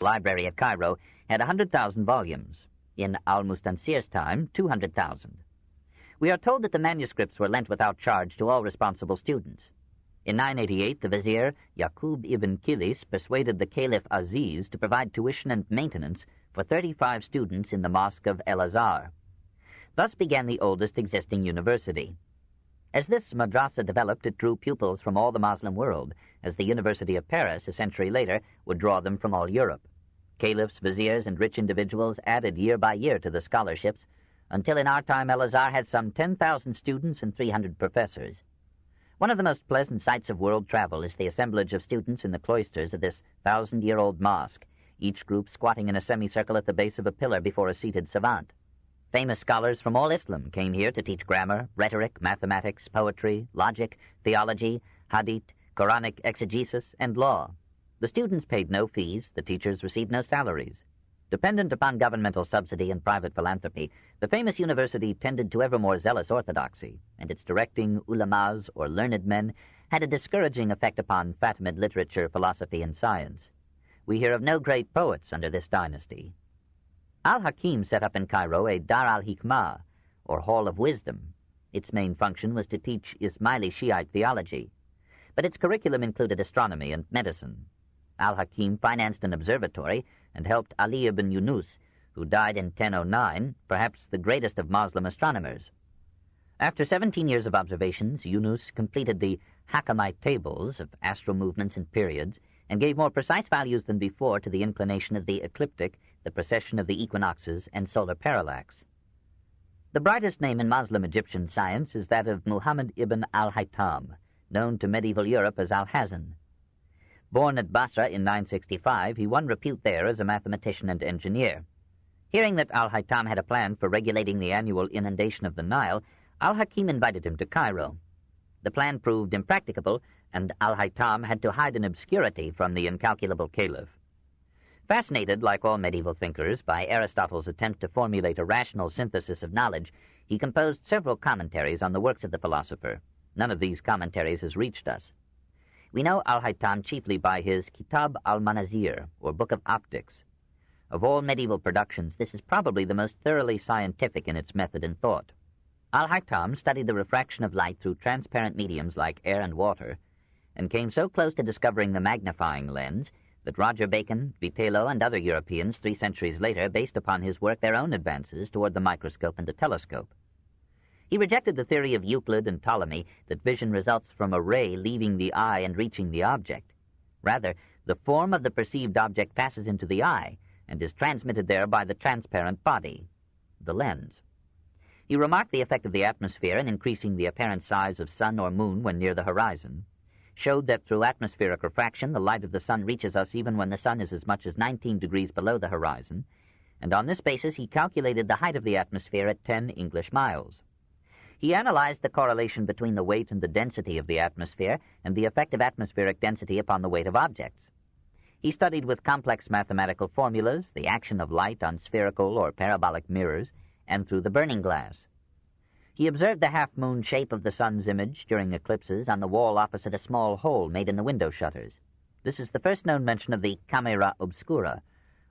library at Cairo had 100,000 volumes. In Al-Mustansir's time, 200,000. We are told that the manuscripts were lent without charge to all responsible students. In 988, the vizier Yaqub ibn Kilis persuaded the Caliph Aziz to provide tuition and maintenance for 35 students in the mosque of Al-Azhar. Thus began the oldest existing university. As this madrasa developed, it drew pupils from all the Muslim world, as the University of Paris, a century later, would draw them from all Europe. Caliphs, viziers, and rich individuals added year by year to the scholarships, until in our time Al-Azhar had some 10,000 students and 300 professors. One of the most pleasant sights of world travel is the assemblage of students in the cloisters of this 1,000-year-old mosque, each group squatting in a semicircle at the base of a pillar before a seated savant. Famous scholars from all Islam came here to teach grammar, rhetoric, mathematics, poetry, logic, theology, hadith, Quranic exegesis, and law. The students paid no fees, the teachers received no salaries. Dependent upon governmental subsidy and private philanthropy, the famous university tended to ever more zealous orthodoxy, and its directing ulamas, or learned men, had a discouraging effect upon Fatimid literature, philosophy, and science. We hear of no great poets under this dynasty. Al-Hakim set up in Cairo a Dar al-Hikmah, or Hall of Wisdom. Its main function was to teach Ismaili Shiite theology, but its curriculum included astronomy and medicine. Al-Hakim financed an observatory and helped Ali ibn Yunus, who died in 1009, perhaps the greatest of Muslim astronomers. After 17 years of observations, Yunus completed the Hakamite tables of astral movements and periods and gave more precise values than before to the inclination of the ecliptic, the precession of the equinoxes, and solar parallax. The brightest name in Muslim Egyptian science is that of Muhammad ibn al-Haytham, known to medieval Europe as Al-Hazan. Born at Basra in 965, he won repute there as a mathematician and engineer. Hearing that Al-Haytham had a plan for regulating the annual inundation of the Nile, Al-Hakim invited him to Cairo. The plan proved impracticable, and Al-Haytham had to hide in obscurity from the incalculable caliph. Fascinated, like all medieval thinkers, by Aristotle's attempt to formulate a rational synthesis of knowledge, he composed several commentaries on the works of the philosopher. None of these commentaries has reached us. We know Al-Haytham chiefly by his Kitab al-Manazir, or Book of Optics. Of all medieval productions, this is probably the most thoroughly scientific in its method and thought. Al-Haytham studied the refraction of light through transparent mediums like air and water, and came so close to discovering the magnifying lens that Roger Bacon, Vitello, and other Europeans 3 centuries later based upon his work their own advances toward the microscope and the telescope. He rejected the theory of Euclid and Ptolemy that vision results from a ray leaving the eye and reaching the object. Rather, the form of the perceived object passes into the eye and is transmitted there by the transparent body, the lens. He remarked the effect of the atmosphere in increasing the apparent size of sun or moon when near the horizon, showed that through atmospheric refraction the light of the sun reaches us even when the sun is as much as 19 degrees below the horizon, and on this basis he calculated the height of the atmosphere at 10 English miles. He analyzed the correlation between the weight and the density of the atmosphere and the effect of atmospheric density upon the weight of objects. He studied with complex mathematical formulas the action of light on spherical or parabolic mirrors and through the burning glass. He observed the half-moon shape of the sun's image during eclipses on the wall opposite a small hole made in the window shutters. This is the first known mention of the camera obscura,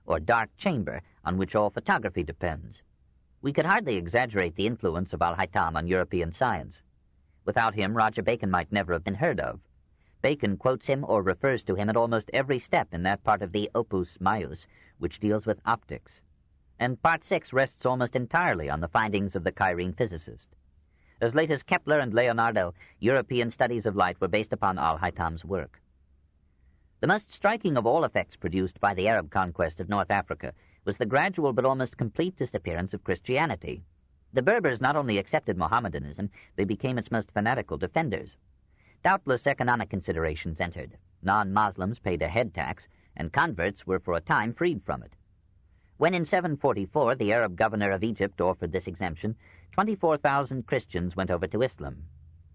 or dark chamber, on which all photography depends. We could hardly exaggerate the influence of Al-Haytham on European science. Without him, Roger Bacon might never have been heard of. Bacon quotes him or refers to him at almost every step in that part of the Opus Maius which deals with optics. And Part 6 rests almost entirely on the findings of the Cairene physicist. As late as Kepler and Leonardo, European studies of light were based upon Al-Haytham's work. The most striking of all effects produced by the Arab conquest of North Africa was the gradual but almost complete disappearance of Christianity. The Berbers not only accepted Mohammedanism, they became its most fanatical defenders. Doubtless economic considerations entered. Non-Muslims paid a head tax, and converts were for a time freed from it. When in 744 the Arab governor of Egypt offered this exemption, 24,000 Christians went over to Islam.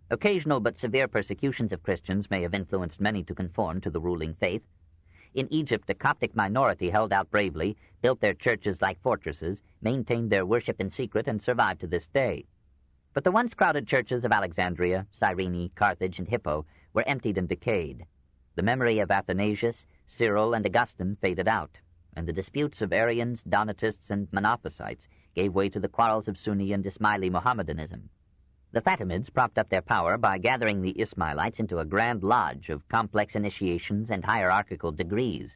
Occasional but severe persecutions of Christians may have influenced many to conform to the ruling faith. In Egypt, the Coptic minority held out bravely, built their churches like fortresses, maintained their worship in secret, and survived to this day. But the once crowded churches of Alexandria, Cyrene, Carthage, and Hippo were emptied and decayed. The memory of Athanasius, Cyril, and Augustine faded out. and the disputes of Arians, Donatists, and Monophysites gave way to the quarrels of Sunni and Ismaili Mohammedanism. The Fatimids propped up their power by gathering the Ismailites into a grand lodge of complex initiations and hierarchical degrees.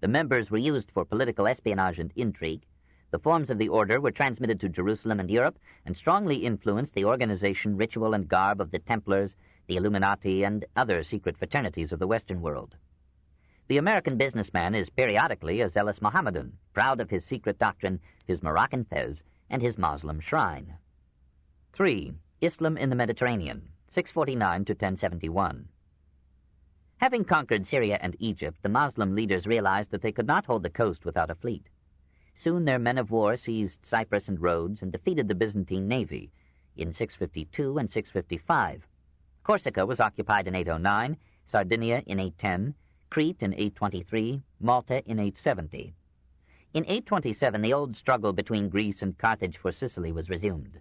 The members were used for political espionage and intrigue. The forms of the order were transmitted to Jerusalem and Europe and strongly influenced the organization, ritual, and garb of the Templars, the Illuminati, and other secret fraternities of the Western world. The American businessman is periodically a zealous Mohammedan, proud of his secret doctrine, his Moroccan fez, and his Moslem shrine. 3. Islam in the Mediterranean, 649 to 1071. Having conquered Syria and Egypt, the Moslem leaders realized that they could not hold the coast without a fleet. Soon their men of war seized Cyprus and Rhodes and defeated the Byzantine navy in 652 and 655. Corsica was occupied in 809, Sardinia in 810, Crete in 823, Malta in 870. In 827, the old struggle between Greece and Carthage for Sicily was resumed.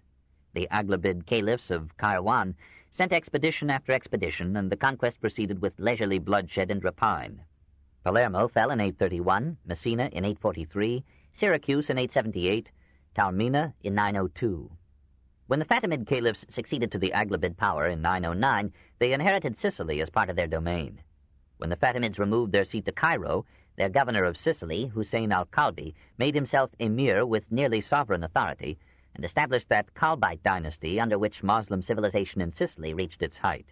The Aghlabid caliphs of Kairouan sent expedition after expedition, and the conquest proceeded with leisurely bloodshed and rapine. Palermo fell in 831, Messina in 843, Syracuse in 878, Taormina in 902. When the Fatimid caliphs succeeded to the Aghlabid power in 909, they inherited Sicily as part of their domain. When the Fatimids removed their seat to Cairo, their governor of Sicily, Hussein al-Kalbi, made himself emir with nearly sovereign authority and established that Kalbite dynasty under which Moslem civilization in Sicily reached its height.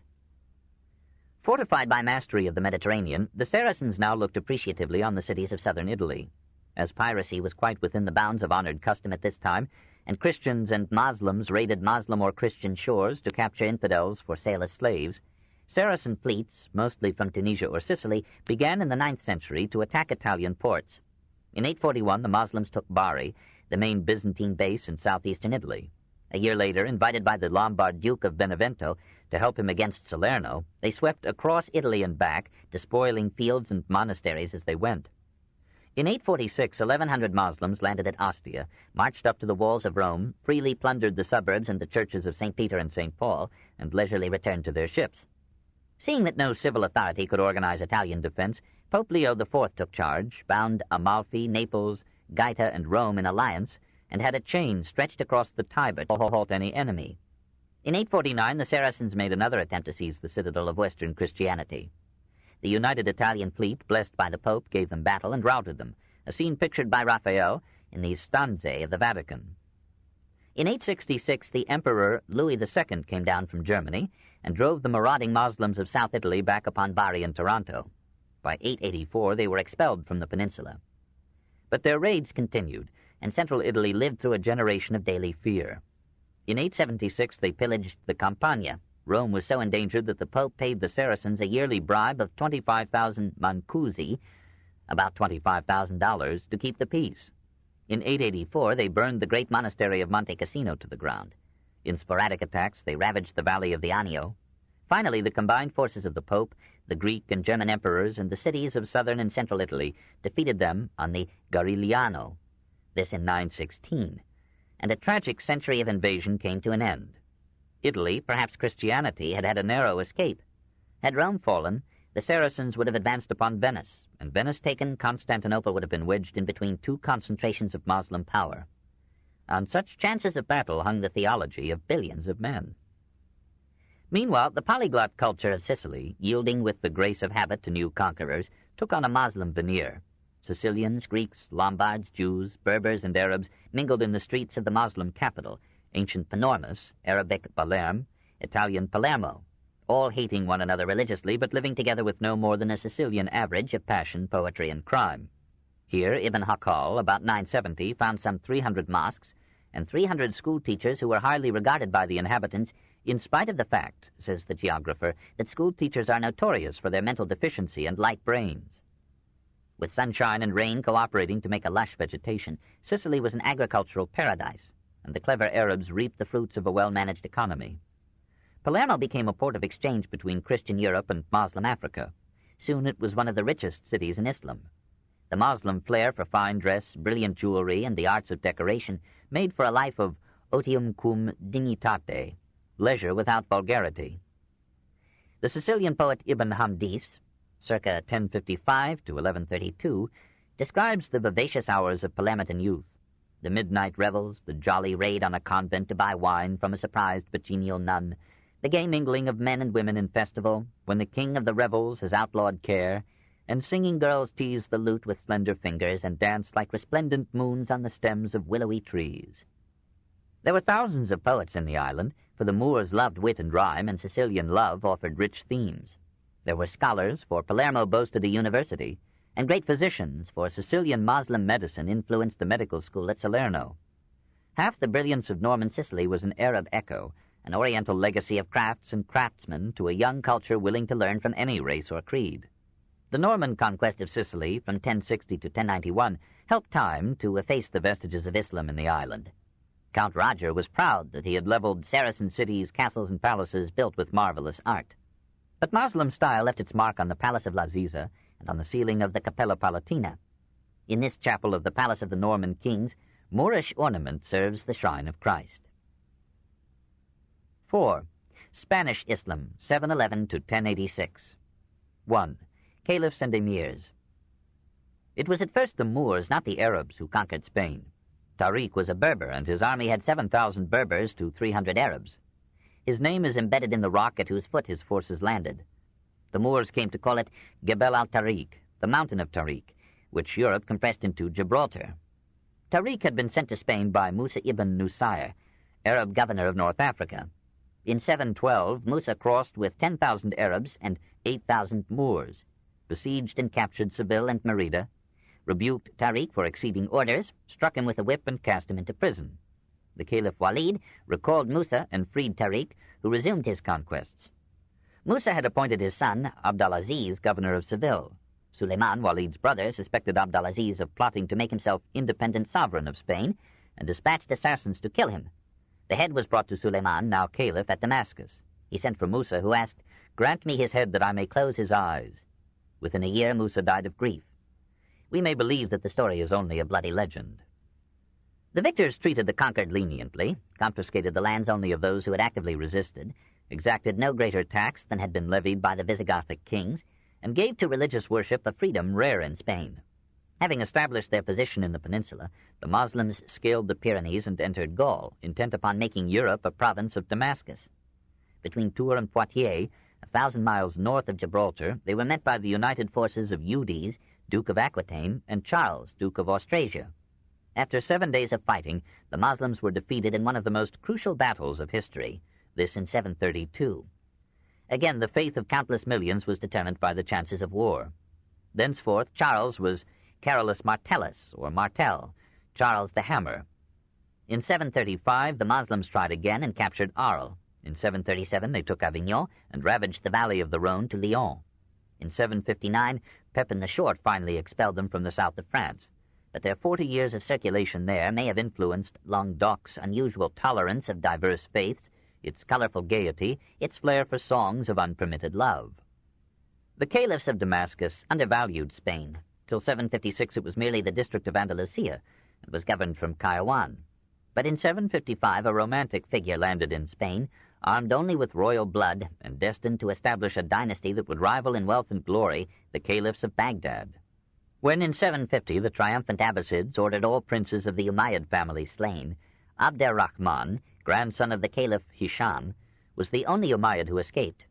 Fortified by mastery of the Mediterranean, the Saracens now looked appreciatively on the cities of southern Italy. As piracy was quite within the bounds of honored custom at this time, and Christians and Moslems raided Moslem or Christian shores to capture infidels for sale as slaves, Saracen fleets, mostly from Tunisia or Sicily, began in the 9th century to attack Italian ports. In 841, the Moslems took Bari, the main Byzantine base in southeastern Italy. A year later, invited by the Lombard Duke of Benevento to help him against Salerno, they swept across Italy and back, despoiling fields and monasteries as they went. In 846, 1,100 Moslems landed at Ostia, marched up to the walls of Rome, freely plundered the suburbs and the churches of St. Peter and St. Paul, and leisurely returned to their ships. Seeing that no civil authority could organize Italian defense, Pope Leo IV took charge, bound Amalfi, Naples, Gaeta, and Rome in alliance, and had a chain stretched across the Tiber to halt any enemy. In 849, the Saracens made another attempt to seize the citadel of Western Christianity. The united Italian fleet, blessed by the Pope, gave them battle and routed them, a scene pictured by Raphael in the stanze of the Vatican. In 866, the Emperor Louis II came down from Germany and drove the marauding Moslems of South Italy back upon Bari and Taranto. By 884, they were expelled from the peninsula. But their raids continued, and central Italy lived through a generation of daily fear. In 876, they pillaged the Campania. Rome was so endangered that the Pope paid the Saracens a yearly bribe of 25,000 mancusi, about $25,000, to keep the peace. In 884, they burned the great monastery of Monte Cassino to the ground. In sporadic attacks, they ravaged the valley of the Anio. Finally, the combined forces of the Pope, the Greek and German emperors, and the cities of southern and central Italy defeated them on the Garigliano, this in 916, and a tragic century of invasion came to an end. Italy, perhaps Christianity, had had a narrow escape. Had Rome fallen, the Saracens would have advanced upon Venice, and Venice taken, Constantinople would have been wedged in between two concentrations of Moslem power. On such chances of battle hung the theology of billions of men. Meanwhile, the polyglot culture of Sicily, yielding with the grace of habit to new conquerors, took on a Moslem veneer. Sicilians, Greeks, Lombards, Jews, Berbers, and Arabs mingled in the streets of the Moslem capital, ancient Panormus, Arabic Palerm, Italian Palermo, all hating one another religiously but living together with no more than a Sicilian average of passion, poetry, and crime. Here, Ibn Hakal, about 970, found some 300 mosques and 300 school teachers who were highly regarded by the inhabitants, in spite of the fact, says the geographer, that school teachers are notorious for their mental deficiency and light brains. With sunshine and rain cooperating to make a lush vegetation, Sicily was an agricultural paradise, and the clever Arabs reaped the fruits of a well-managed economy. Palermo became a port of exchange between Christian Europe and Moslem Africa. Soon it was one of the richest cities in Islam. The Moslem flair for fine dress, brilliant jewelry, and the arts of decoration made for a life of otium cum dignitate, leisure without vulgarity. The Sicilian poet Ibn Hamdis, circa 1055 to 1132, describes the vivacious hours of Palamitan youth, the midnight revels, the jolly raid on a convent to buy wine from a surprised but genial nun, the gay mingling of men and women in festival, when the king of the revels has outlawed care, and singing girls tease the lute with slender fingers and dance like resplendent moons on the stems of willowy trees. There were thousands of poets in the island, for the Moors loved wit and rhyme, and Sicilian love offered rich themes. There were scholars, for Palermo boasted a university, and great physicians, for Sicilian Moslem medicine influenced the medical school at Salerno. Half the brilliance of Norman Sicily was an Arab echo, an oriental legacy of crafts and craftsmen to a young culture willing to learn from any race or creed. The Norman conquest of Sicily from 1060 to 1091 helped time to efface the vestiges of Islam in the island. Count Roger was proud that he had leveled Saracen cities, castles, and palaces built with marvelous art. But Moslem style left its mark on the Palace of l'Aziza and on the ceiling of the Capella Palatina. In this chapel of the Palace of the Norman Kings, Moorish ornament serves the shrine of Christ. 4. Spanish Islam, 711 to 1086. 1. Caliphs and Emirs. It was at first the Moors, not the Arabs, who conquered Spain. Tariq was a Berber, and his army had 7,000 Berbers to 300 Arabs. His name is embedded in the rock at whose foot his forces landed. The Moors came to call it Gebel al-Tariq, the mountain of Tariq, which Europe compressed into Gibraltar. Tariq had been sent to Spain by Musa ibn Nusayr, Arab governor of North Africa. In 712, Musa crossed with 10,000 Arabs and 8,000 Moors, besieged and captured Seville and Merida, rebuked Tariq for exceeding orders, struck him with a whip, and cast him into prison. The Caliph Walid recalled Musa and freed Tariq, who resumed his conquests. Musa had appointed his son, Abdalaziz, governor of Seville. Suleiman, Walid's brother, suspected Abdalaziz of plotting to make himself independent sovereign of Spain, and dispatched assassins to kill him. The head was brought to Suleiman, now caliph, at Damascus. He sent for Musa, who asked, "Grant me his head that I may close his eyes." Within a year, Musa died of grief. We may believe that the story is only a bloody legend. The victors treated the conquered leniently, confiscated the lands only of those who had actively resisted, exacted no greater tax than had been levied by the Visigothic kings, and gave to religious worship a freedom rare in Spain. Having established their position in the peninsula, the Moslems scaled the Pyrenees and entered Gaul, intent upon making Europe a province of Damascus. Between Tours and Poitiers, 1,000 miles north of Gibraltar, they were met by the united forces of Eudes, Duke of Aquitaine, and Charles, Duke of Austrasia. After 7 days of fighting, the Moslems were defeated in one of the most crucial battles of history, this in 732. Again, the fate of countless millions was determined by the chances of war. Thenceforth, Charles was Carolus Martellus, or Martel, Charles the Hammer. In 735, the Moslems tried again and captured Arles. In 737, they took Avignon and ravaged the valley of the Rhone to Lyon. In 759, Pepin the Short finally expelled them from the south of France. But their 40 years of circulation there may have influenced Languedoc's unusual tolerance of diverse faiths, its colorful gaiety, its flair for songs of unpermitted love. The caliphs of Damascus undervalued Spain. Till 756 it was merely the district of Andalusia, and was governed from Kairouan. But in 755 a romantic figure landed in Spain, armed only with royal blood, and destined to establish a dynasty that would rival in wealth and glory the caliphs of Baghdad. When in 750 the triumphant Abbasids ordered all princes of the Umayyad family slain, Abd ar-Rahman, grandson of the Caliph Hisham, was the only Umayyad who escaped.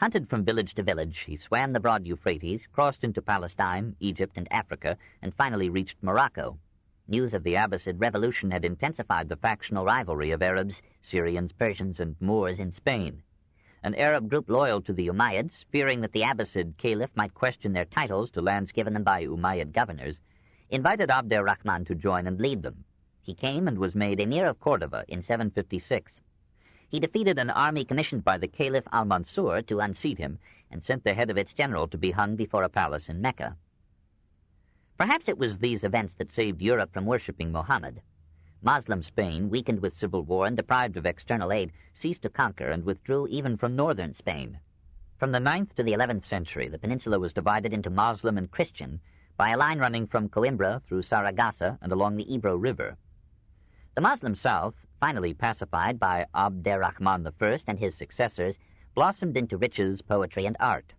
Hunted from village to village, he swam the broad Euphrates, crossed into Palestine, Egypt, and Africa, and finally reached Morocco. News of the Abbasid revolution had intensified the factional rivalry of Arabs, Syrians, Persians, and Moors in Spain. An Arab group loyal to the Umayyads, fearing that the Abbasid caliph might question their titles to lands given them by Umayyad governors, invited Abd ar-Rahman to join and lead them. He came and was made emir of Cordova in 756. He defeated an army commissioned by the Caliph Al-Mansour to unseat him, and sent the head of its general to be hung before a palace in Mecca. Perhaps it was these events that saved Europe from worshipping Mohammed. Moslem Spain, weakened with civil war and deprived of external aid, ceased to conquer and withdrew even from northern Spain. From the 9th to the 11th century, the peninsula was divided into Moslem and Christian by a line running from Coimbra through Saragossa and along the Ebro River. The Moslem south, finally pacified by Abd ar-Rahman I and his successors, blossomed into riches, poetry, and art.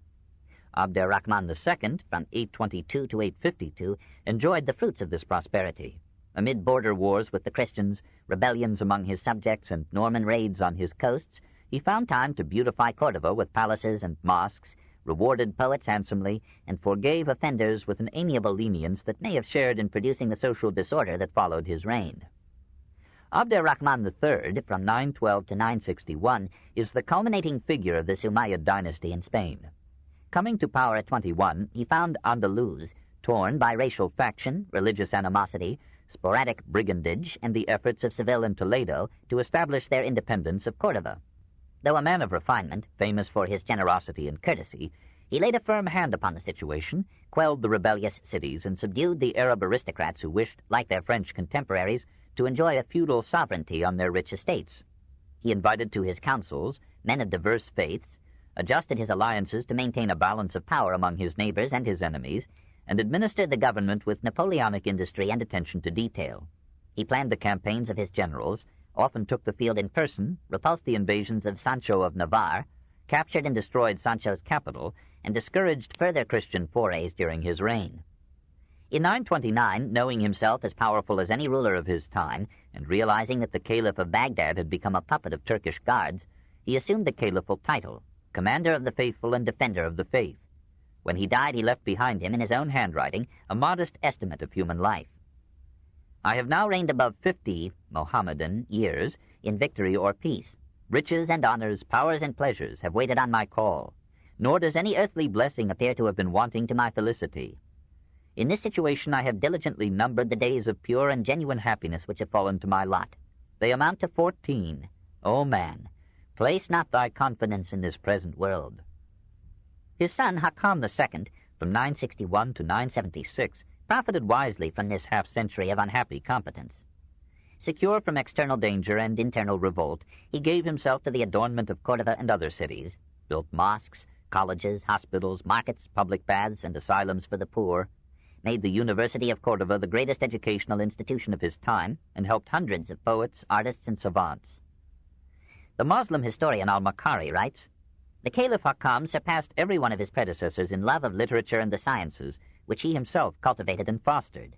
Abd-er-Rahman II, from 822 to 852, enjoyed the fruits of this prosperity. Amid border wars with the Christians, rebellions among his subjects, and Norman raids on his coasts, he found time to beautify Cordova with palaces and mosques, rewarded poets handsomely, and forgave offenders with an amiable lenience that may have shared in producing the social disorder that followed his reign. Abd-er-Rahman III, from 912 to 961, is the culminating figure of this Umayyad dynasty in Spain. Coming to power at 21, he found Andalus torn by racial faction, religious animosity, sporadic brigandage, and the efforts of Seville and Toledo to establish their independence of Cordova. Though a man of refinement, famous for his generosity and courtesy, he laid a firm hand upon the situation, quelled the rebellious cities, and subdued the Arab aristocrats who wished, like their French contemporaries, to enjoy a feudal sovereignty on their rich estates. He invited to his councils men of diverse faiths, adjusted his alliances to maintain a balance of power among his neighbors and his enemies, and administered the government with Napoleonic industry and attention to detail. He planned the campaigns of his generals, often took the field in person, repulsed the invasions of Sancho of Navarre, captured and destroyed Sancho's capital, and discouraged further Christian forays during his reign. In 929, knowing himself as powerful as any ruler of his time, and realizing that the Caliph of Baghdad had become a puppet of Turkish guards, he assumed the caliphal title, Commander of the Faithful and Defender of the Faith. When he died, he left behind him, in his own handwriting, a modest estimate of human life. I have now reigned above 50 Mohammedan years in victory or peace. Riches and honors, powers and pleasures have waited on my call, nor does any earthly blessing appear to have been wanting to my felicity. In this situation I have diligently numbered the days of pure and genuine happiness which have fallen to my lot. They amount to 14. O man, place not thy confidence in this present world. His son, Hakam II, from 961 to 976, profited wisely from this half-century of unhappy competence. Secure from external danger and internal revolt, he gave himself to the adornment of Cordova and other cities, built mosques, colleges, hospitals, markets, public baths, and asylums for the poor, made the University of Cordova the greatest educational institution of his time, and helped hundreds of poets, artists, and savants. The Muslim historian Al-Makari writes, "The Caliph Hakam surpassed every one of his predecessors in love of literature and the sciences, which he himself cultivated and fostered.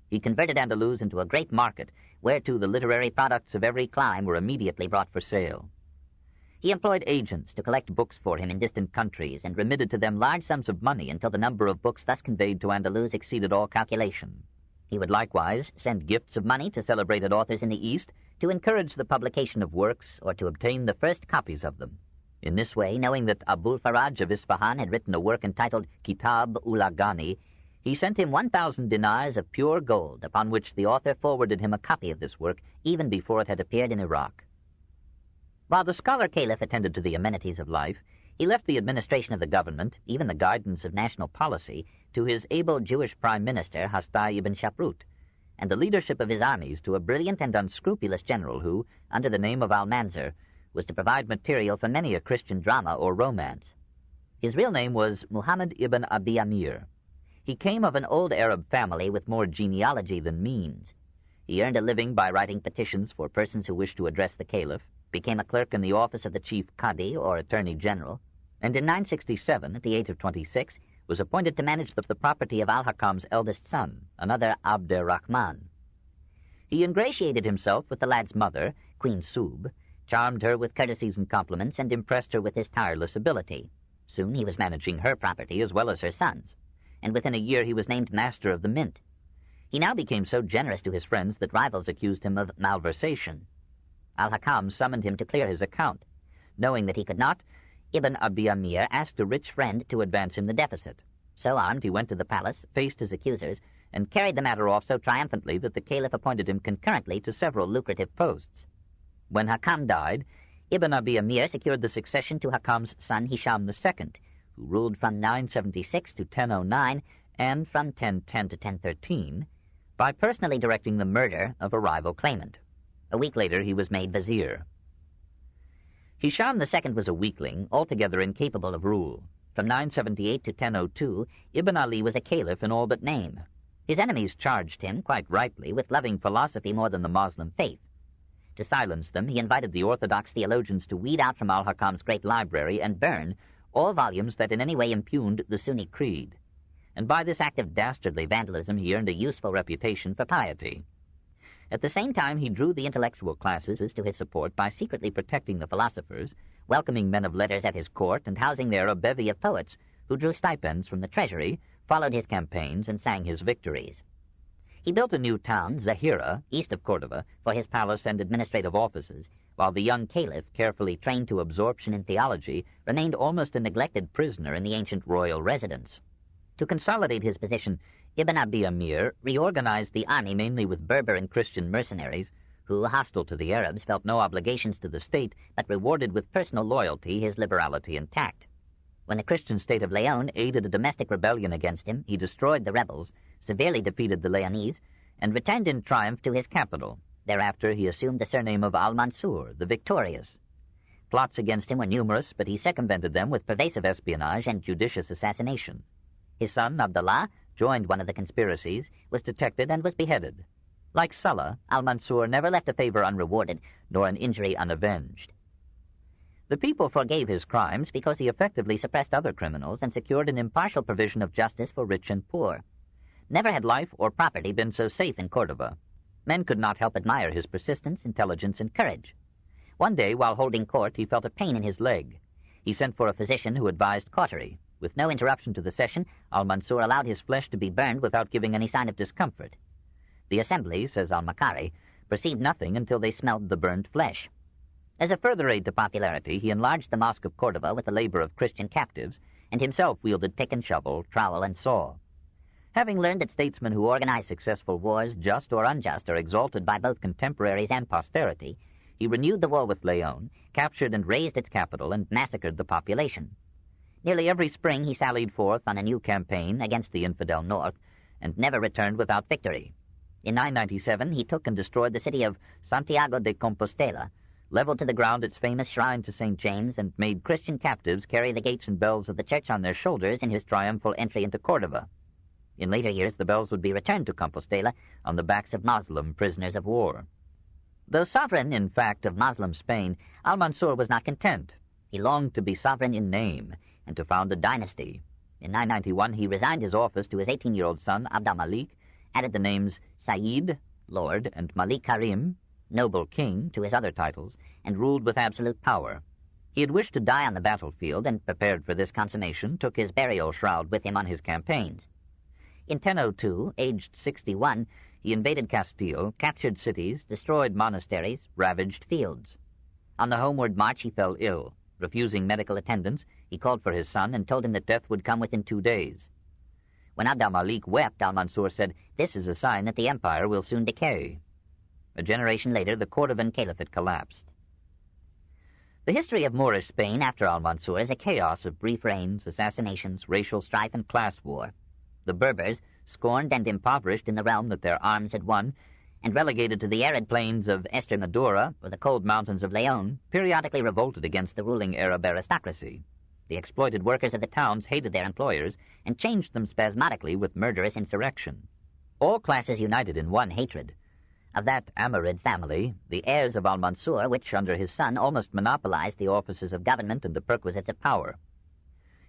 He converted Andalus into a great market, whereto the literary products of every clime were immediately brought for sale. He employed agents to collect books for him in distant countries, and remitted to them large sums of money until the number of books thus conveyed to Andalus exceeded all calculation. He would likewise send gifts of money to celebrated authors in the East to encourage the publication of works or to obtain the first copies of them. In this way, knowing that Abul Faraj of Isfahan had written a work entitled Kitab Ulagani, he sent him 1,000 dinars of pure gold, upon which the author forwarded him a copy of this work even before it had appeared in Iraq. While the scholar caliph attended to the amenities of life, he left the administration of the government, even the guidance of national policy, to his able Jewish prime minister, Hasdai ibn Shaprut, and the leadership of his armies to a brilliant and unscrupulous general who, under the name of Al-Mansour, was to provide material for many a Christian drama or romance. His real name was Muhammad ibn Abi Amir. He came of an old Arab family with more genealogy than means. He earned a living by writing petitions for persons who wished to address the caliph, became a clerk in the office of the chief Qadi, or Attorney General, and in 967, at the age of 26, was appointed to manage the property of Al-Hakam's eldest son, another Abd-er-Rahman. He ingratiated himself with the lad's mother, Queen Sub, charmed her with courtesies and compliments, and impressed her with his tireless ability. Soon he was managing her property as well as her son's, and within a year he was named master of the mint. He now became so generous to his friends that rivals accused him of malversation. Al-Hakam summoned him to clear his account. Knowing that he could not, Ibn Abi Amir asked a rich friend to advance him the deficit. So armed, he went to the palace, faced his accusers, and carried the matter off so triumphantly that the caliph appointed him concurrently to several lucrative posts. When Hakam died, Ibn Abi Amir secured the succession to Hakam's son Hisham II, who ruled from 976 to 1009 and from 1010 to 1013, by personally directing the murder of a rival claimant. A week later, he was made vizier. Hisham II was a weakling, altogether incapable of rule. From 978 to 1002, Ibn Ali was a caliph in all but name. His enemies charged him, quite rightly, with loving philosophy more than the Moslem faith. To silence them, he invited the orthodox theologians to weed out from Al-Hakam's great library and burn all volumes that in any way impugned the Sunni creed, and by this act of dastardly vandalism he earned a useful reputation for piety. At the same time, he drew the intellectual classes to his support by secretly protecting the philosophers, welcoming men of letters at his court, and housing there a bevy of poets who drew stipends from the treasury, followed his campaigns, and sang his victories. He built a new town, Zahira, east of Cordova, for his palace and administrative offices, while the young caliph, carefully trained to absorption in theology, remained almost a neglected prisoner in the ancient royal residence. To consolidate his position, Ibn Abi Amir reorganized the army mainly with Berber and Christian mercenaries, who, hostile to the Arabs, felt no obligations to the state, but rewarded with personal loyalty his liberality and tact. When the Christian state of Leon aided a domestic rebellion against him, he destroyed the rebels, severely defeated the Leonese, and returned in triumph to his capital. Thereafter he assumed the surname of Al-Mansour, the Victorious. Plots against him were numerous, but he circumvented them with pervasive espionage and judicious assassination. His son, Abdallah, joined one of the conspiracies, was detected, and was beheaded. Like Sulla, Al-Mansour never left a favor unrewarded, nor an injury unavenged. The people forgave his crimes because he effectively suppressed other criminals and secured an impartial provision of justice for rich and poor. Never had life or property been so safe in Cordova. Men could not help admire his persistence, intelligence, and courage. One day, while holding court, he felt a pain in his leg. He sent for a physician who advised cautery. With no interruption to the session, Al-Mansour allowed his flesh to be burned without giving any sign of discomfort. The assembly, says Al-Makari, perceived nothing until they smelled the burned flesh. As a further aid to popularity, he enlarged the Mosque of Cordova with the labor of Christian captives, and himself wielded pick and shovel, trowel and saw. Having learned that statesmen who organize successful wars, just or unjust, are exalted by both contemporaries and posterity, he renewed the war with Leon, captured and razed its capital, and massacred the population. Nearly every spring he sallied forth on a new campaign against the infidel north, and never returned without victory. In 997 he took and destroyed the city of Santiago de Compostela, leveled to the ground its famous shrine to St. James, and made Christian captives carry the gates and bells of the church on their shoulders in his triumphal entry into Cordova. In later years, the bells would be returned to Compostela on the backs of Moslem prisoners of war. Though sovereign, in fact, of Moslem Spain, Al-Mansour was not content. He longed to be sovereign in name and to found a dynasty. In 991, he resigned his office to his 18-year-old son, Abd al-Malik, added the names Sayyid, Lord, and Malik Karim, noble king, to his other titles, and ruled with absolute power. He had wished to die on the battlefield, and, prepared for this consummation, took his burial shroud with him on his campaigns. In 1002, aged 61, he invaded Castile, captured cities, destroyed monasteries, ravaged fields. On the homeward march he fell ill. Refusing medical attendance, he called for his son and told him that death would come within 2 days. When Abd al-Malik wept, Al-Mansour said, "This is a sign that the empire will soon decay." A generation later, the Cordovan Caliphate collapsed. The history of Moorish Spain after Al-Mansour is a chaos of brief reigns, assassinations, racial strife, and class war. The Berbers, scorned and impoverished in the realm that their arms had won, and relegated to the arid plains of Estremadura or the cold mountains of Leon, periodically revolted against the ruling Arab aristocracy. The exploited workers of the towns hated their employers and changed them spasmodically with murderous insurrection. All classes united in one hatred. Of that Amarid family, the heirs of Al-Mansour, which under his son almost monopolized the offices of government and the perquisites of power.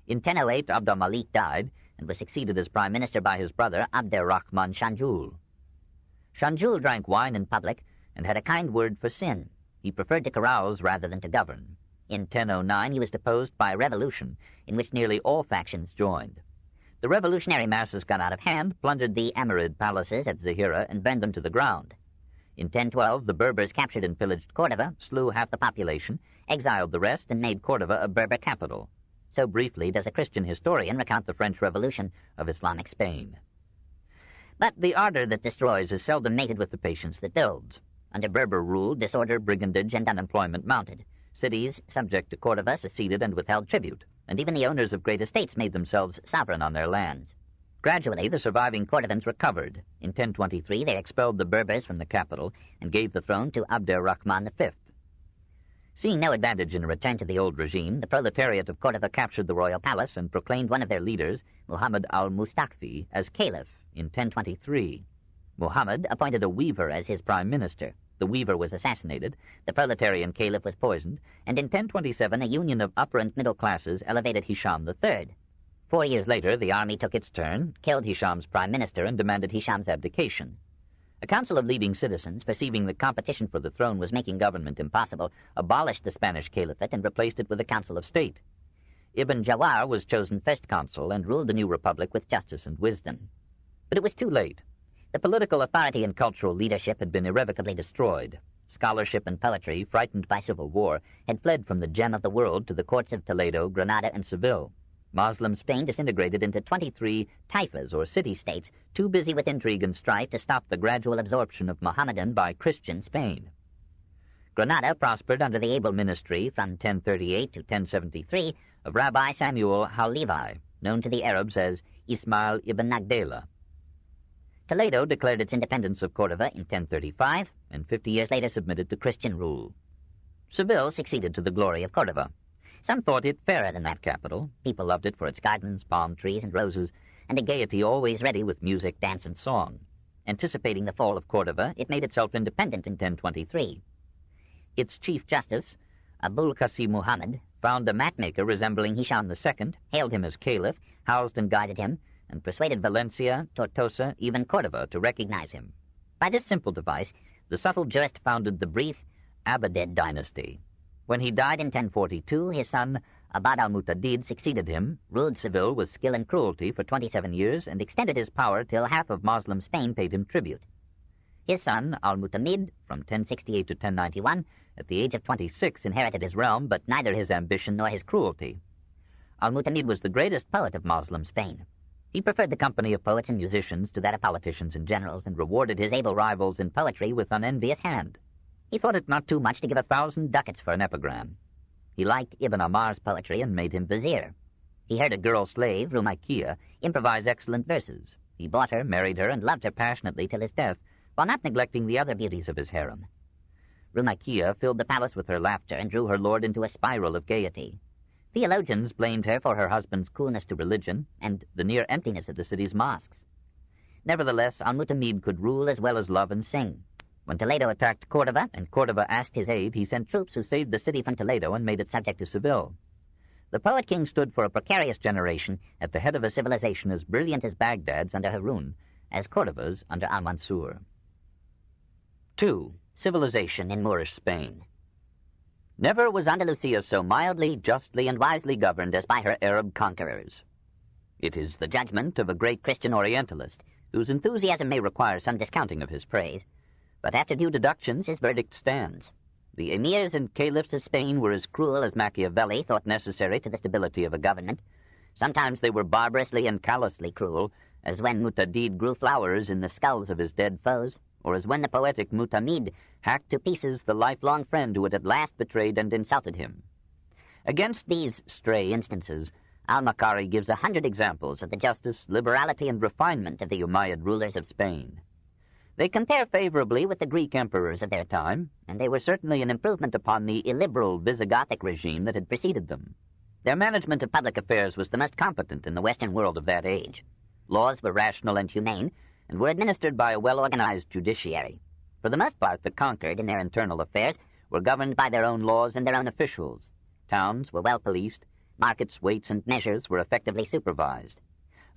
In 1008, Abd al-Malik died, and was succeeded as prime minister by his brother Abd-er-Rahman Shanjul. Shanjul drank wine in public and had a kind word for sin. He preferred to carouse rather than to govern. In 1009 he was deposed by a revolution in which nearly all factions joined. The revolutionary masses got out of hand, plundered the Amarid palaces at Zahira, and burned them to the ground. In 1012 the Berbers captured and pillaged Cordova, slew half the population, exiled the rest, and made Cordova a Berber capital. So briefly does a Christian historian recount the French Revolution of Islamic Spain. But the ardor that destroys is seldom mated with the patience that builds. Under Berber rule, disorder, brigandage, and unemployment mounted. Cities subject to Cordova seceded and withheld tribute, and even the owners of great estates made themselves sovereign on their lands. Gradually, the surviving Cordovans recovered. In 1023, they expelled the Berbers from the capital and gave the throne to Abd-er-Rahman V. Seeing no advantage in a return to the old regime, the proletariat of Cordova captured the royal palace and proclaimed one of their leaders, Muhammad al-Mustakfi, as caliph in 1023. Muhammad appointed a weaver as his prime minister. The weaver was assassinated, the proletarian caliph was poisoned, and in 1027 a union of upper and middle classes elevated Hisham III. 4 years later, the army took its turn, killed Hisham's prime minister, and demanded Hisham's abdication. A council of leading citizens, perceiving that competition for the throne was making government impossible, abolished the Spanish caliphate and replaced it with a council of state. Ibn Jawar was chosen first consul and ruled the new republic with justice and wisdom. But it was too late. The political authority and cultural leadership had been irrevocably destroyed. Scholarship and poetry, frightened by civil war, had fled from the gem of the world to the courts of Toledo, Granada, and Seville. Moslem Spain disintegrated into 23 taifas, or city-states, too busy with intrigue and strife to stop the gradual absorption of Mohammedan by Christian Spain. Granada prospered under the able ministry from 1038 to 1073 of Rabbi Samuel Halevi, known to the Arabs as Ismail ibn Nagdela. Toledo declared its independence of Cordova in 1035, and 50 years later submitted to Christian rule. Seville succeeded to the glory of Cordova. Some thought it fairer than that capital. People loved it for its gardens, palm trees, and roses, and a gaiety always ready with music, dance, and song. Anticipating the fall of Cordova, it made itself independent in 1023. Its chief justice, Abul Qasim Muhammad, found a mapmaker resembling Hisham II, hailed him as caliph, housed and guided him, and persuaded Valencia, Tortosa, even Cordova to recognize him. By this simple device, the subtle jurist founded the brief Abbasid dynasty. When he died in 1042, his son, Abad al-Mutadid, succeeded him, ruled Seville with skill and cruelty for 27 years, and extended his power till half of Moslem Spain paid him tribute. His son, al-Mutamid, from 1068 to 1091, at the age of 26, inherited his realm, but neither his ambition nor his cruelty. Al-Mutamid was the greatest poet of Moslem Spain. He preferred the company of poets and musicians to that of politicians and generals, and rewarded his able rivals in poetry with unenvious hand. He thought it not too much to give 1,000 ducats for an epigram. He liked Ibn Amar's poetry and made him vizier. He heard a girl slave, Rumaikiyah, improvise excellent verses. He bought her, married her, and loved her passionately till his death, while not neglecting the other beauties of his harem. Rumaikiyah filled the palace with her laughter and drew her lord into a spiral of gaiety. Theologians blamed her for her husband's coolness to religion and the near emptiness of the city's mosques. Nevertheless, Al-Mutamid could rule as well as love and sing. When Toledo attacked Cordova, and Cordova asked his aid, he sent troops who saved the city from Toledo and made it subject to Seville. The poet king stood for a precarious generation at the head of a civilization as brilliant as Baghdad's under Harun, as Cordova's under Al-Mansour. 2. Civilization in Moorish Spain. Never was Andalusia so mildly, justly, and wisely governed as by her Arab conquerors. It is the judgment of a great Christian Orientalist, whose enthusiasm may require some discounting of his praise, but after due deductions his verdict stands. The emirs and caliphs of Spain were as cruel as Machiavelli thought necessary to the stability of a government. Sometimes they were barbarously and callously cruel, as when Mutadid grew flowers in the skulls of his dead foes, or as when the poetic Mutamid hacked to pieces the lifelong friend who had at last betrayed and insulted him. Against these stray instances, Al-Makari gives 100 examples of the justice, liberality, and refinement of the Umayyad rulers of Spain. They compare favorably with the Greek emperors of their time, and they were certainly an improvement upon the illiberal Visigothic regime that had preceded them. Their management of public affairs was the most competent in the Western world of that age. Laws were rational and humane, and were administered by a well-organized judiciary. For the most part, the conquered, in their internal affairs, were governed by their own laws and their own officials. Towns were well policed, markets, weights, and measures were effectively supervised.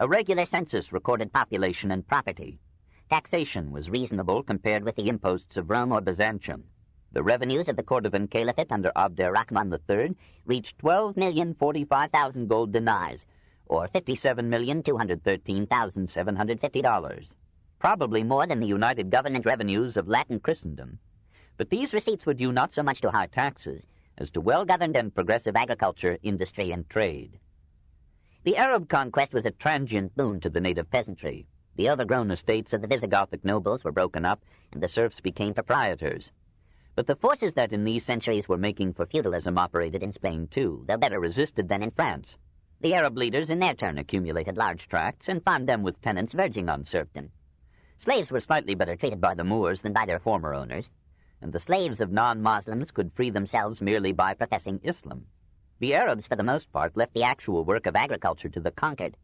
A regular census recorded population and property. Taxation was reasonable compared with the imposts of Rome or Byzantium. The revenues of the Cordovan Caliphate under Abd ar-Rahman III reached 12,045,000 gold dinars, or $57,213,750, probably more than the united government revenues of Latin Christendom. But these receipts were due not so much to high taxes as to well-governed and progressive agriculture, industry, and trade. The Arab conquest was a transient boon to the native peasantry. The overgrown estates of the Visigothic nobles were broken up, and the serfs became proprietors. But the forces that in these centuries were making for feudalism operated in Spain too, though better resisted than in France. The Arab leaders in their turn accumulated large tracts and farmed them with tenants verging on serfdom. Slaves were slightly better treated by the Moors than by their former owners, and the slaves of non-Muslims could free themselves merely by professing Islam. The Arabs, for the most part, left the actual work of agriculture to the conquered.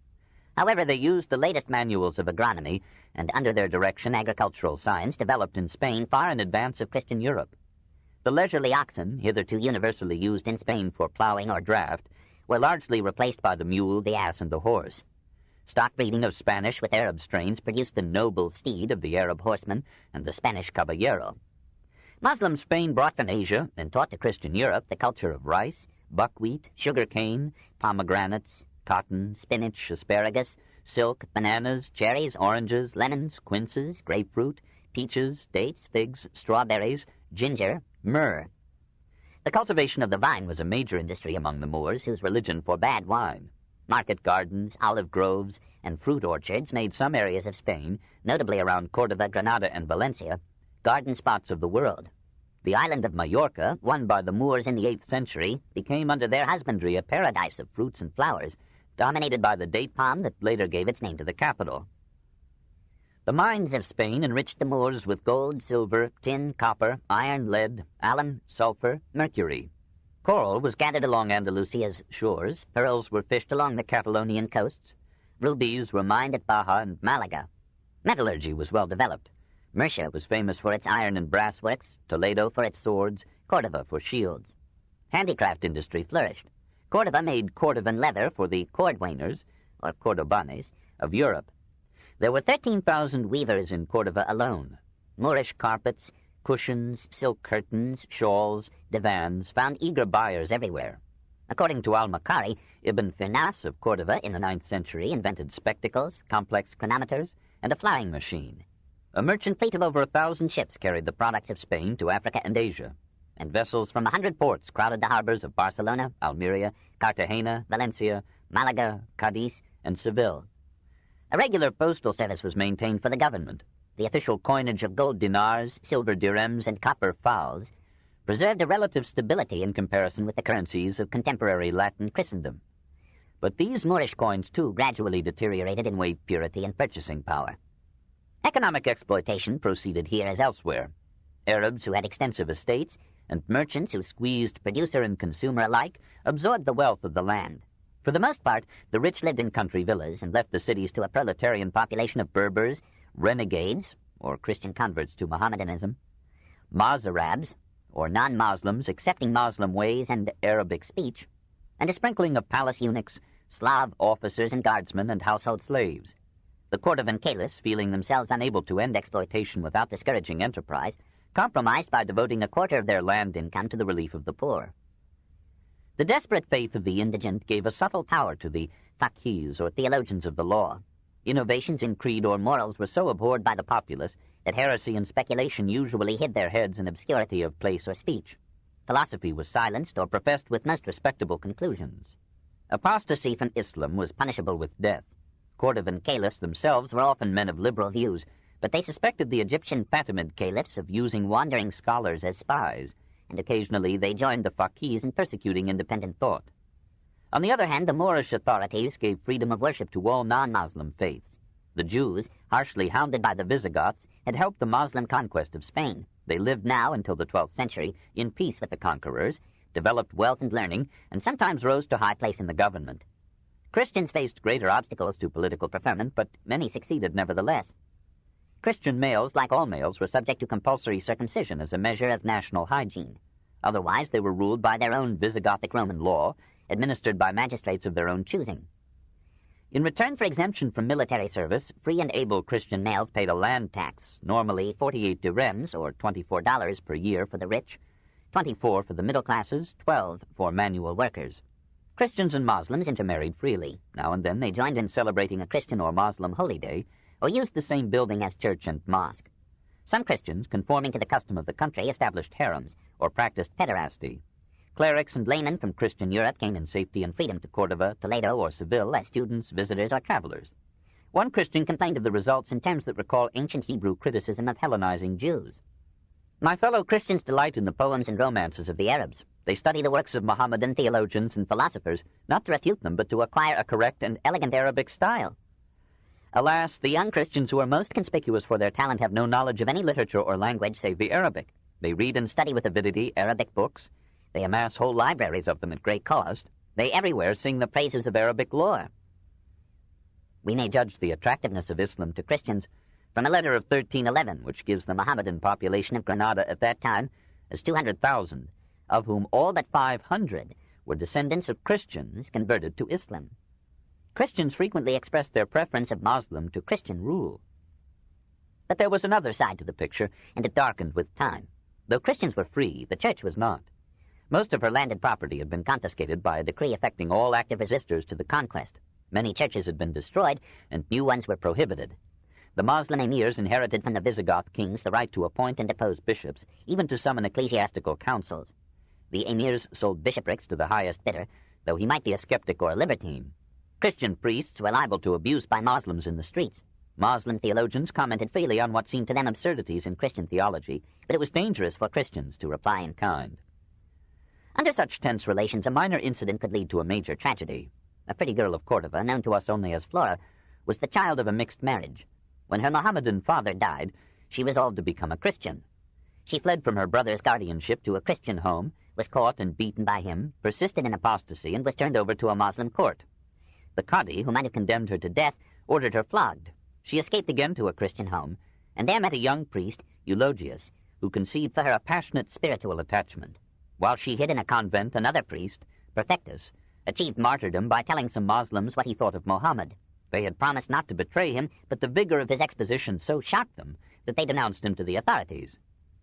However, they used the latest manuals of agronomy, and under their direction agricultural science developed in Spain far in advance of Christian Europe. The leisurely oxen, hitherto universally used in Spain for plowing or draft, were largely replaced by the mule, the ass, and the horse. Stock breeding of Spanish with Arab strains produced the noble steed of the Arab horseman and the Spanish caballero. Muslim Spain brought from Asia and taught to Christian Europe the culture of rice, buckwheat, sugar cane, pomegranates, cotton, spinach, asparagus, silk, bananas, cherries, oranges, lemons, quinces, grapefruit, peaches, dates, figs, strawberries, ginger, myrrh. The cultivation of the vine was a major industry among the Moors, whose religion forbade wine. Market gardens, olive groves, and fruit orchards made some areas of Spain, notably around Cordova, Granada, and Valencia, garden spots of the world. The island of Majorca, won by the Moors in the 8th century, became under their husbandry a paradise of fruits and flowers, dominated by the date palm that later gave its name to the capital. The mines of Spain enriched the Moors with gold, silver, tin, copper, iron, lead, alum, sulfur, mercury. Coral was gathered along Andalusia's shores, pearls were fished along the Catalonian coasts, rubies were mined at Baja and Malaga. Metallurgy was well developed. Murcia was famous for its iron and brass works, Toledo for its swords, Cordova for shields. Handicraft industry flourished. Cordova made Cordovan leather for the cordwainers, or cordobanes, of Europe. There were 13,000 weavers in Cordova alone. Moorish carpets, cushions, silk curtains, shawls, divans found eager buyers everywhere. According to Al-Makari, Ibn Firnas of Cordova in the 9th century invented spectacles, complex chronometers, and a flying machine. A merchant fleet of over 1,000 ships carried the products of Spain to Africa and Asia, and vessels from 100 ports crowded the harbors of Barcelona, Almeria, Cartagena, Valencia, Malaga, Cadiz, and Seville. A regular postal service was maintained for the government. The official coinage of gold dinars, silver dirhams, and copper fowls preserved a relative stability in comparison with the currencies of contemporary Latin Christendom. But these Moorish coins, too, gradually deteriorated in weight, purity, and purchasing power. Economic exploitation proceeded here as elsewhere. Arabs who had extensive estates and merchants who squeezed producer and consumer alike absorbed the wealth of the land. For the most part, the rich lived in country villas and left the cities to a proletarian population of Berbers, renegades, or Christian converts to Mohammedanism, Mozarabs, or non-Muslims accepting Muslim ways and Arabic speech, and a sprinkling of palace eunuchs, Slav officers and guardsmen, and household slaves. The Cordovan caliphs, feeling themselves unable to end exploitation without discouraging enterprise, compromised by devoting a quarter of their land income to the relief of the poor. The desperate faith of the indigent gave a subtle power to the faqirs, or theologians of the law. Innovations in creed or morals were so abhorred by the populace that heresy and speculation usually hid their heads in obscurity of place or speech. Philosophy was silenced or professed with most respectable conclusions. Apostasy from Islam was punishable with death. Cordovan caliphs themselves were often men of liberal views, but they suspected the Egyptian Fatimid caliphs of using wandering scholars as spies, and occasionally they joined the faqirs in persecuting independent thought. On the other hand, the Moorish authorities gave freedom of worship to all non-Muslim faiths. The Jews, harshly hounded by the Visigoths, had helped the Moslem conquest of Spain. They lived now, until the 12th century, in peace with the conquerors, developed wealth and learning, and sometimes rose to high place in the government. Christians faced greater obstacles to political preferment, but many succeeded nevertheless. Christian males, like all males, were subject to compulsory circumcision as a measure of national hygiene. Otherwise, they were ruled by their own Visigothic Roman law, administered by magistrates of their own choosing. In return for exemption from military service, free and able Christian males paid a land tax, normally 48 dirhams, or $24 per year for the rich, 24 for the middle classes, 12 for manual workers. Christians and Muslims intermarried freely. Now and then they joined in celebrating a Christian or Muslim holy day, or used the same building as church and mosque. Some Christians, conforming to the custom of the country, established harems, or practiced pederasty. Clerics and laymen from Christian Europe came in safety and freedom to Cordova, Toledo, or Seville as students, visitors, or travelers. One Christian complained of the results in terms that recall ancient Hebrew criticism of Hellenizing Jews. My fellow Christians delight in the poems and romances of the Arabs. They study the works of Mohammedan theologians and philosophers, not to refute them, but to acquire a correct and elegant Arabic style. Alas, the young Christians who are most conspicuous for their talent have no knowledge of any literature or language save the Arabic. They read and study with avidity Arabic books. They amass whole libraries of them at great cost. They everywhere sing the praises of Arabic lore. We may judge the attractiveness of Islam to Christians from a letter of 1311, which gives the Mohammedan population of Granada at that time as 200,000, of whom all but 500 were descendants of Christians converted to Islam. Christians frequently expressed their preference of Muslim to Christian rule. But there was another side to the picture, and it darkened with time. Though Christians were free, the church was not. Most of her landed property had been confiscated by a decree affecting all active resistors to the conquest. Many churches had been destroyed, and new ones were prohibited. The Moslem emirs inherited from the Visigoth kings the right to appoint and depose bishops, even to summon ecclesiastical councils. The emirs sold bishoprics to the highest bidder, though he might be a skeptic or a libertine. Christian priests were liable to abuse by Muslims in the streets. Muslim theologians commented freely on what seemed to them absurdities in Christian theology, but it was dangerous for Christians to reply in kind. Under such tense relations, a minor incident could lead to a major tragedy. A pretty girl of Cordova, known to us only as Flora, was the child of a mixed marriage. When her Mohammedan father died, she resolved to become a Christian. She fled from her brother's guardianship to a Christian home, was caught and beaten by him, persisted in apostasy, and was turned over to a Moslem court. The Qadi, who might have condemned her to death, ordered her flogged. She escaped again to a Christian home, and there met a young priest, Eulogius, who conceived for her a passionate spiritual attachment. While she hid in a convent, another priest, Perfectus, achieved martyrdom by telling some Moslems what he thought of Mohammed. They had promised not to betray him, but the vigor of his exposition so shocked them that they denounced him to the authorities.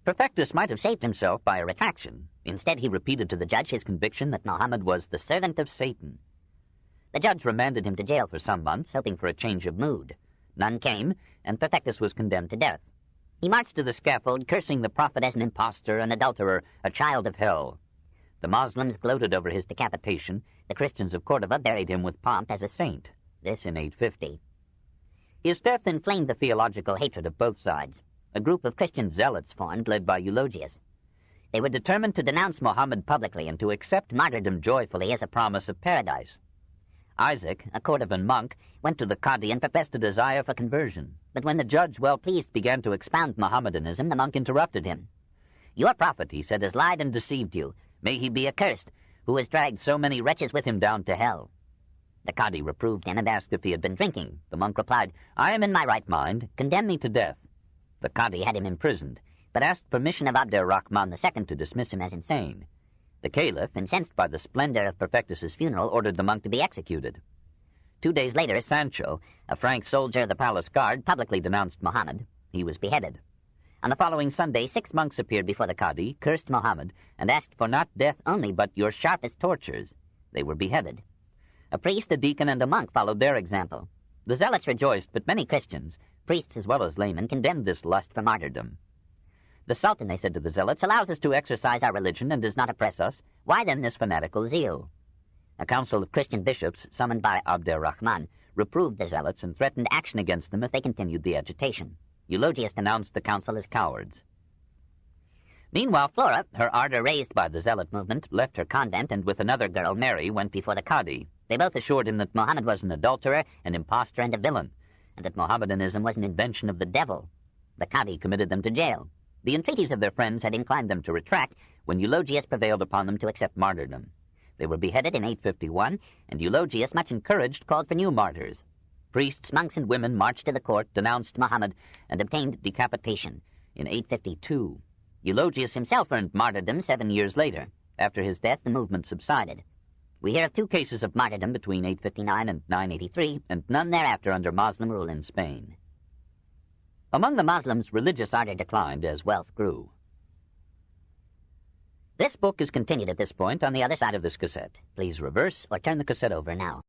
Perfectus might have saved himself by a retraction. Instead, he repeated to the judge his conviction that Mohammed was the servant of Satan. The judge remanded him to jail for some months, hoping for a change of mood. None came, and Perfectus was condemned to death. He marched to the scaffold, cursing the prophet as an impostor, an adulterer, a child of hell. The Moslems gloated over his decapitation. The Christians of Cordova buried him with pomp as a saint. This in 850. His death inflamed the theological hatred of both sides. A group of Christian zealots formed, led by Eulogius. They were determined to denounce Mohammed publicly and to accept martyrdom joyfully as a promise of paradise. Isaac, a Cordovan monk, went to the Qadi and professed a desire for conversion. But when the judge, well pleased, began to expound Mohammedanism, the monk interrupted him. "Your prophet," he said, "has lied and deceived you. May he be accursed, who has dragged so many wretches with him down to hell." The Qadi reproved him and asked if he had been drinking. The monk replied, "I am in my right mind. Condemn me to death." The Qadi had him imprisoned, but asked permission of Abd-ar-Rahman II to dismiss him as insane. The Caliph, incensed by the splendor of Perfectus's funeral, ordered the monk to be executed. 2 days later, Sancho, a Frank soldier of the palace guard, publicly denounced Mohammed. He was beheaded. On the following Sunday, 6 monks appeared before the Qadi, cursed Mohammed, and asked for not death only, but your sharpest tortures. They were beheaded. A priest, a deacon, and a monk followed their example. The zealots rejoiced, but many Christians, priests as well as laymen, condemned this lust for martyrdom. "The Sultan," they said to the zealots, "allows us to exercise our religion and does not oppress us. Why then this fanatical zeal?" A council of Christian bishops, summoned by Abd-ar-Rahman, reproved the zealots and threatened action against them if they continued the agitation. Eulogius denounced the council as cowards. Meanwhile, Flora, her ardor raised by the zealot movement, left her convent and with another girl, Mary, went before the Qadi. They both assured him that Mohammed was an adulterer, an impostor, and a villain, and that Mohammedanism was an invention of the devil. The Qadi committed them to jail. The entreaties of their friends had inclined them to retract when Eulogius prevailed upon them to accept martyrdom. They were beheaded in 851, and Eulogius, much encouraged, called for new martyrs. Priests, monks, and women marched to the court, denounced Mohammed, and obtained decapitation in 852. Eulogius himself earned martyrdom 7 years later. After his death, the movement subsided. We hear of 2 cases of martyrdom between 859 and 983, and none thereafter under Moslem rule in Spain. Among the Moslems, religious ardor declined as wealth grew. This book is continued at this point on the other side of this cassette. Please reverse or turn the cassette over now.